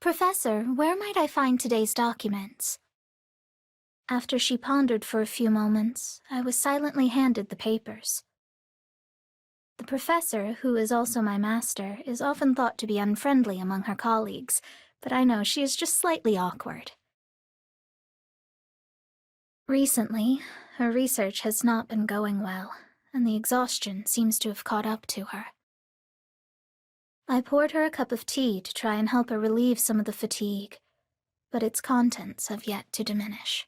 Professor, where might I find today's documents? After she pondered for a few moments, I was silently handed the papers. The professor, who is also my master, is often thought to be unfriendly among her colleagues, but I know she is just slightly awkward. Recently, her research has not been going well, and the exhaustion seems to have caught up to her. I poured her a cup of tea to try and help her relieve some of the fatigue, but its contents have yet to diminish.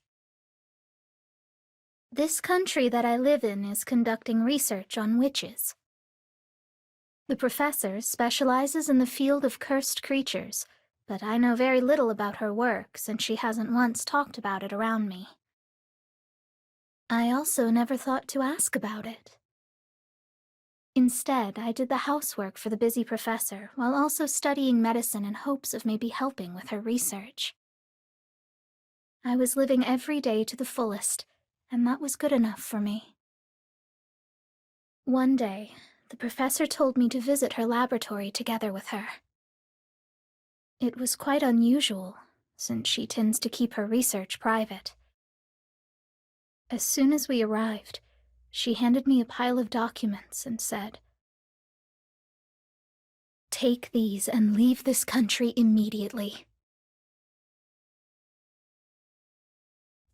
This country that I live in is conducting research on witches. The professor specializes in the field of cursed creatures, but I know very little about her work since she hasn't once talked about it around me. I also never thought to ask about it. Instead, I did the housework for the busy professor while also studying medicine in hopes of maybe helping with her research. I was living every day to the fullest, and that was good enough for me. One day, the professor told me to visit her laboratory together with her. It was quite unusual, since she tends to keep her research private. As soon as we arrived, she handed me a pile of documents and said, "Take these and leave this country immediately."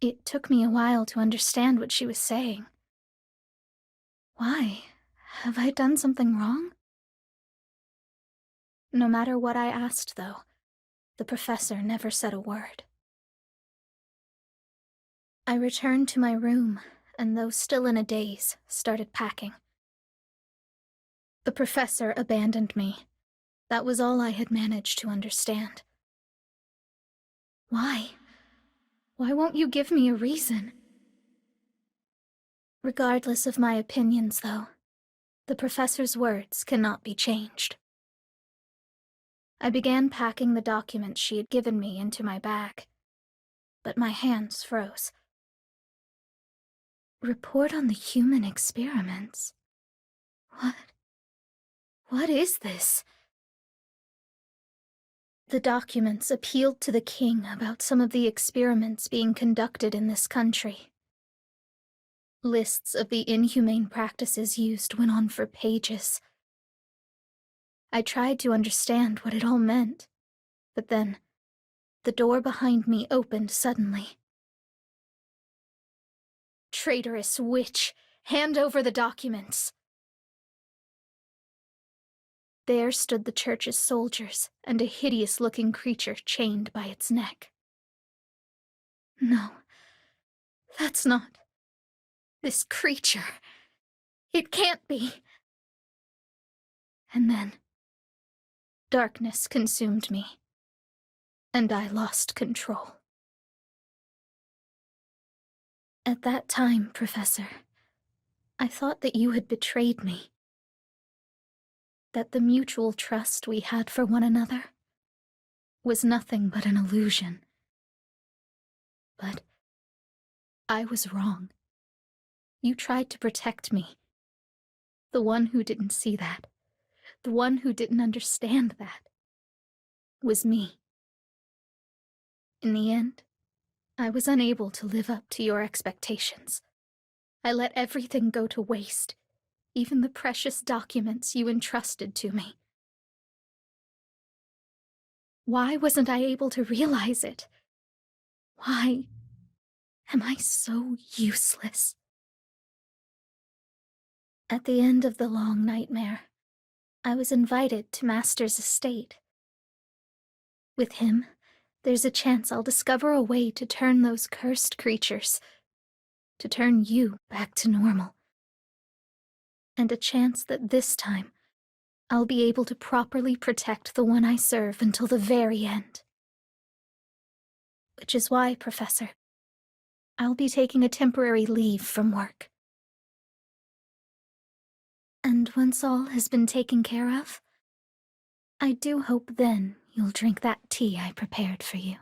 It took me a while to understand what she was saying. Why? Have I done something wrong? No matter what I asked, though, the professor never said a word. I returned to my room, and though still in a daze, started packing. The professor abandoned me. That was all I had managed to understand. Why? Why won't you give me a reason? Regardless of my opinions, though, the professor's words cannot be changed. I began packing the documents she had given me into my bag, but my hands froze. Report on the human experiments? What is this? The documents appealed to the king about some of the experiments being conducted in this country. Lists of the inhumane practices used went on for pages. I tried to understand what it all meant, but then the door behind me opened suddenly. "Traitorous witch! Hand over the documents!" There stood the church's soldiers and a hideous-looking creature chained by its neck. No, that's not... this creature. It can't be. And then, darkness consumed me, and I lost control. At that time, Professor, I thought that you had betrayed me. That the mutual trust we had for one another was nothing but an illusion. But I was wrong. You tried to protect me. The one who didn't see that, the one who didn't understand that, was me. In the end, I was unable to live up to your expectations. I let everything go to waste, even the precious documents you entrusted to me. Why wasn't I able to realize it? Why am I so useless? At the end of the long nightmare, I was invited to Master's estate. With him, there's a chance I'll discover a way to turn those cursed creatures, to turn you back to normal. And a chance that this time, I'll be able to properly protect the one I serve until the very end. Which is why, Professor, I'll be taking a temporary leave from work. And once all has been taken care of, I do hope then you'll drink that tea I prepared for you.